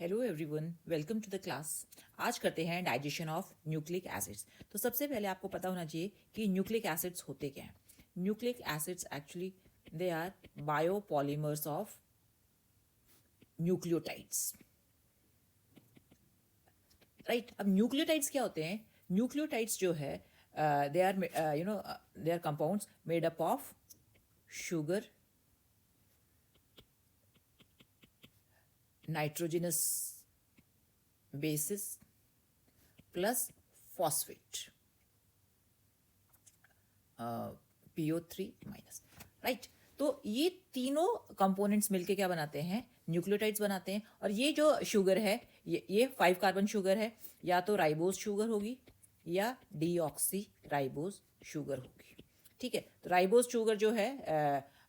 Hello everyone, welcome to the class. आज करते हैं डाइजेशन ऑफ न्यूक्लिक एसिड्स। तो सबसे पहले आपको पता होना चाहिए कि न्यूक्लिक एसिड्स होते क्या हैं। Nucleic acids actually they are biopolymers of nucleotides, right. अब न्यूक्लियोटाइड्स क्या होते हैं? न्यूक्लियोटाइड्स जो है they are they are compounds made up of sugar, nitrogenous bases plus phosphate, PO3 minus, right. तो ये तीनों कंपोनेंट्स मिलके क्या बनाते हैं? न्यूक्लियोटाइड्स बनाते हैं। और ये जो शुगर है, ये 5 कार्बन शुगर है, या तो राइबोज शुगर होगी या डीऑक्सी राइबोज शुगर होगी। ठीक है, तो राइबोज शुगर जो है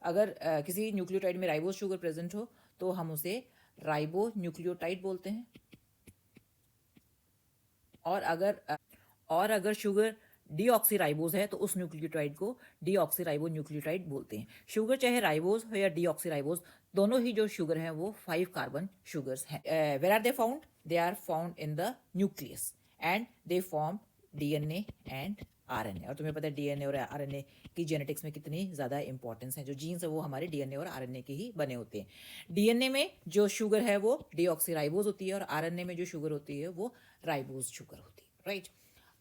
अगर किसी न्यूक्लियोटाइड में राइबोज शुगर प्रेजेंट हो तो हम उसे राइबो न्यूक्लियोटाइड बोलते हैं। और अगर शुगर डीऑक्सीराइबोज है तो उस न्यूक्लियोटाइड को डीऑक्सीराइबो न्यूक्लियोटाइड बोलते हैं। शुगर चाहे राइबोज हो या डीऑक्सीराइबोज, दोनों ही जो शुगर हैं वो 5 कार्बन शुगर्स हैं। Where are they found? They are found in the nucleus and they form DNA and RNA. और तुम्हें पता है डीएनए और आरएनए की जेनेटिक्स में कितनी ज़्यादा इंपॉर्टेंस है। जो जीन्स है वो हमारे डीएनए और आरएनए के ही बने होते हैं। डीएनए में जो शुगर है वो डीऑक्सीराइबोज होती है और आरएनए में जो शुगर होती है वो राइबोज शुगर होती है, राइट।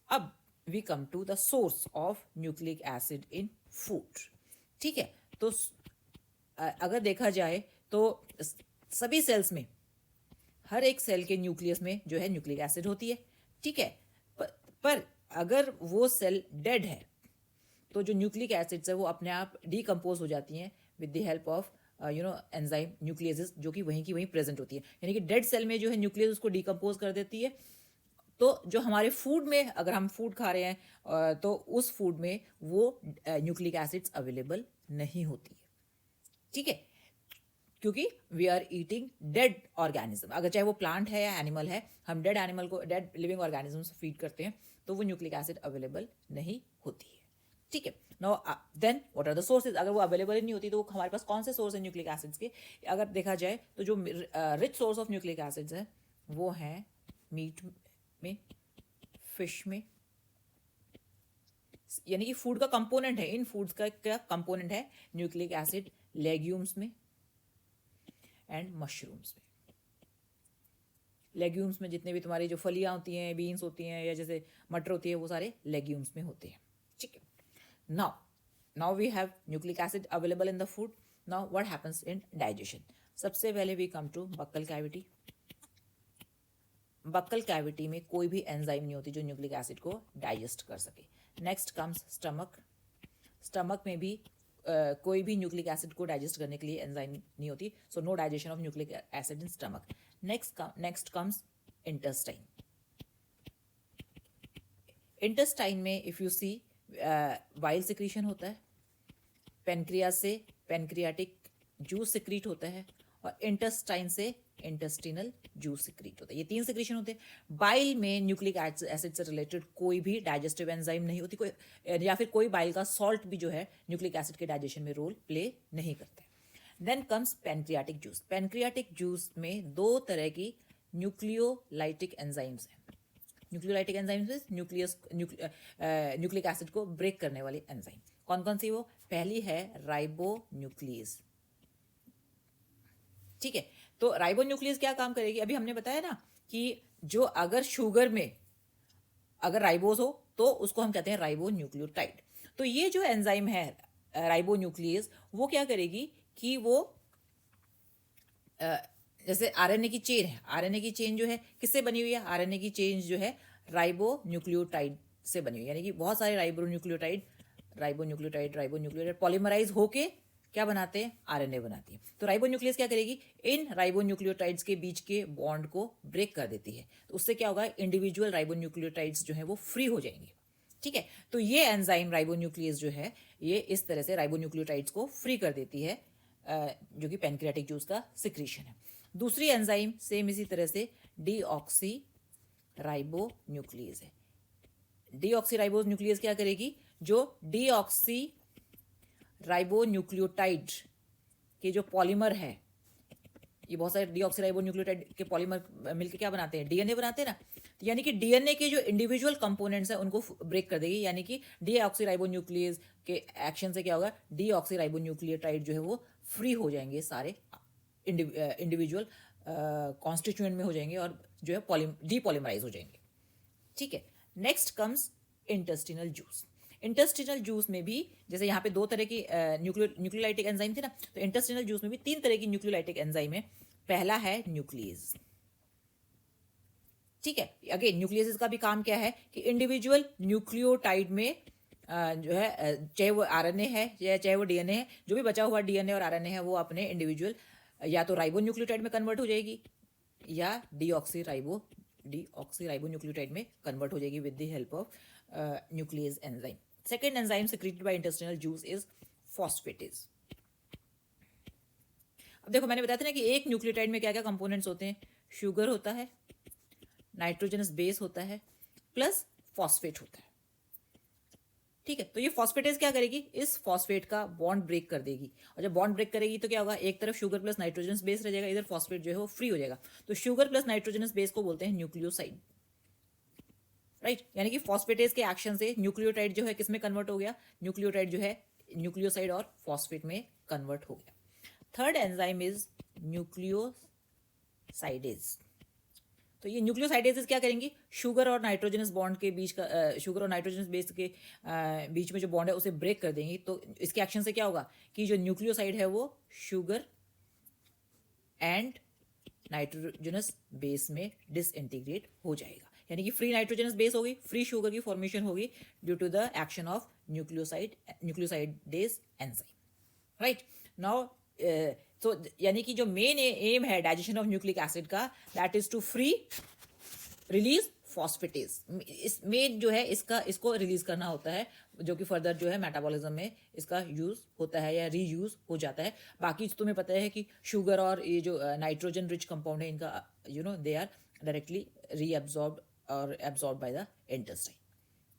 अब we come to the source of nucleic acid in food. ठीक है, तो अगर देखा जाए तो सभी सेल्स में, हर एक सेल के न्यूक्लियस में जो है न्यूक्लिक एसिड होती है। ठीक है, पर अगर वो सेल डेड है तो जो न्यूक्लिक एसिड्स है वो अपने आप डिकम्पोज हो जाती हैं with the help of enzyme nucleus, जो कि वहीं की वहीं प्रेजेंट होती है। यानी कि डेड सेल में जो है न्यूक्लियस उसको डिकम्पोज कर देती है। तो जो हमारे फूड में, अगर हम फूड खा रहे हैं तो उस फूड में वो न्यूक्लिक एसिड्स अवेलेबल नहीं होती है। ठीक है, क्योंकि we are eating dead organism. अगर चाहे वो प्लांट है या एनिमल है, हम डेड एनिमल को, डेड लिविंग ऑर्गेनिज्म से फीड करते हैं तो वो न्यूक्लिक एसिड अवेलेबल नहीं होती है। ठीक है, no then what are the sources? अगर वो अवेलेबल ही नहीं होती तो हमारे पास कौन से सोर्स है न्यूक्लिक एसिड्स के? अगर देखा जाए तो जो rich source of nucleic acids है वो है मीट में, फिश में, यानी कि फूड का कंपोनेंट है, इन फूड्स का क्या कंपोनेंट है न्यूक्लिक एसिड, लेग्यूम्स में एंड मशरूम्स में। लेग्यूम्स में जितने भी तुम्हारी जो फलियां होती हैं, बीन्स होती हैं या जैसे मटर होती है, वो सारे लेग्यूम्स में होते हैं। ठीक है, now now we have nucleic acid available in the food. Now what happens in digestion? सबसे पहले we come to buccal cavity. Buccal cavity में कोई भी एंजाइम नहीं होती जो न्यूक्लिक एसिड को डाइजेस्ट कर सके। Next comes stomach. स्टमक में भी कोई भी न्यूक्लिक एसिड को डाइजेस्ट करने के लिए एंजाइम नहीं होती, so no digestion of nucleic acid in stomach. Next comes intestine. Intestine में if you see bile secretion होता है, पेनक्रियास से पेनक्रियाटिक जूस सिक्रीट होता है और इंटेस्टाइन से इंटेस्टिनल जूस सिक्रीट होता है। ये 3 सिक्रीशन होते हैं। बाइल में न्यूक्लिक एसिड से रिलेटेड कोई भी डाइजेस्टिव एंजाइम नहीं होती, कोई या फिर कोई बाइल का सॉल्ट भी जो है न्यूक्लिक एसिड के डाइजेशन में रोल प्ले नहीं करता है। Then comes pancreatic juice. Pancreatic juice में 2 तरह की न्यूक्लियोलाइटिक एंजाइम्स हैं। न्यूक्लियोलाइटिक एंजाइम्स न्यूक्लिक एसिड को ब्रेक करने वाली एंजाइम। कौन कौन सी वो? पहली है राइबोन्यूक्लियस। ठीक है, तो राइबोन्यूक्लियस क्या काम करेगी? अभी हमने बताया ना कि जो अगर शुगर में अगर राइबोज हो तो उसको हम कहते हैं राइबोन्यूक्लियोटाइड। तो ये जो एंजाइम है राइबोन्यूक्लियस, वो क्या करेगी कि वो जैसे आरएनए की चेन है, आरएनए की चेन जो है किससे बनी हुई है? आरएनए की चेन जो है राइबोन्यूक्लियोटाइड से बनी हुई है। यानी कि बहुत सारे राइबोन्यूक्लियोटाइड पॉलीमराइज होके क्या बनाते हैं? आरएनए बनाती है। तो राइबोन्यूक्लियस क्या करेगी? इन राइबोन्यूक्लियोटाइड्स के बीच के बॉन्ड को ब्रेक कर देती है। तो उससे क्या होगा? इंडिविजुअल राइबोन्यूक्लियोटाइड्स जो है वो फ्री हो जाएंगे। ठीक है, तो ये एंजाइम राइबोन्यूक्लियस जो है ये इस तरह से राइबोन्यूक्लियोटाइड्स को फ्री कर देती है, जो कि पेनक्रियाटिक जूस का सिक्रीशन है। दूसरी एंजाइम सेम इसी तरह से डीऑक्सी राइबोन्यूक्लियस है। डीऑक्सी राइबोन्यूक्लियस क्या करेगी? जो डीऑक्सी राइबोन्यूक्लियोटाइड के जो पॉलीमर है ये बहुत सारे डीऑक्सीराइबो न्यूक्लियोटाइड के पॉलीमर मिलकर क्या बनाते हैं, डीएनए बनाते हैं ना। तो यानी कि डीएनए के जो इंडिविजुअल कंपोनेंट्स हैं उनको ब्रेक कर देगी, यानी कि डीऑक्सीराइबो न्यूक्लियस के एक्शन से क्या होगा, डीऑक्सीराइबो न्यूक्लियोटाइड जो है वो फ्री हो जाएंगे, सारे इंडिविजुअल कॉन्स्टिट्यूएंट में हो जाएंगे और जो है डीपॉलीमराइज हो जाएंगे। ठीक है, next comes intestinal juice. Intestinal juice में भी जैसे यहाँ पे दो तरह की न्यूक्लियोलाइटिक एंजाइम थी ना, तो इंटेस्टिनल जूस में भी 3 तरह की न्यूक्लियोलाइटिक एंजाइम है। पहला है न्यूक्लियस। ठीक है, अगेन न्यूक्लियस का भी काम क्या है कि इंडिविजुअल न्यूक्लियोटाइड में जो है चाहे वो आरएनए है या चाहे वो डीएनए है, जो भी बचा हुआ डीएनए और आरएनए है वो अपने इंडिविजुअल या तो राइबो न्यूक्लियोटाइड में कन्वर्ट हो जाएगी या डीऑक्सी राइबो न्यूक्लियोटाइड में कन्वर्ट हो जाएगी with the help of nucleus enzyme. Second enzyme secreted by intestinal juice is phosphatase। अब देखो मैंने बताया था ना कि एक न्यूक्लियोटाइड में क्या क्या कंपोनेंट्स होते हैं, शुगर होता है, नाइट्रोजनस बेस होता है, प्लस फॉस्फेट होता है। ठीक है, तो ये फॉस्फेटेज क्या करेगी, इस फॉस्फेट का बॉन्ड ब्रेक कर देगी, और जब बॉन्ड ब्रेक करेगी तो क्या होगा, एक तरफ शुगर प्लस नाइट्रोजनस बेस रह जाएगा, इधर फॉस्फेट जो है वो फ्री हो जाएगा। तो शुगर प्लस नाइट्रोजनस बेस को बोलते हैं न्यूक्लियोसाइड, राइट। यानी कि फॉस्फेटेज के एक्शन से न्यूक्लियोटाइड जो है किस में कन्वर्ट हो गया, न्यूक्लियोटाइड जो है न्यूक्लियोसाइड और फॉस्फेट में कन्वर्ट हो गया। Third enzyme is nucleosidase. तो ये न्यूक्लियोसाइडेज क्या करेंगी, शुगर और नाइट्रोजनस बॉन्ड के बीच का शुगर और नाइट्रोजनस बेस के बीच में जो बॉन्ड है उसे ब्रेक कर देंगी। तो इसके एक्शन से क्या होगा कि जो न्यूक्लियोसाइड है वो शुगर एंड नाइट्रोजनस बेस में डिसइंटीग्रेट हो जाएगा, यानी कि फ्री नाइट्रोजनस बेस होगी, फ्री शुगर की फॉर्मेशन होगी due to the action of nucleosidase enzyme, right. Now तो यानी कि जो मेन एम है डाइजेशन ऑफ न्यूक्लिक एसिड का, that is to free release phosphatase. इस में जो है इसको रिलीज करना होता है, जो कि फर्दर जो है मेटाबॉलिज्म में इसका यूज होता है या रीयूज हो जाता है। बाकी तुम्हें पता है कि शुगर और ये जो नाइट्रोजन रिच कंपाउंड है इनका they are directly reabsorbed or absorbed by the intestine,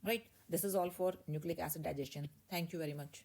right? This is all for nucleic acid digestion. Thank you very much.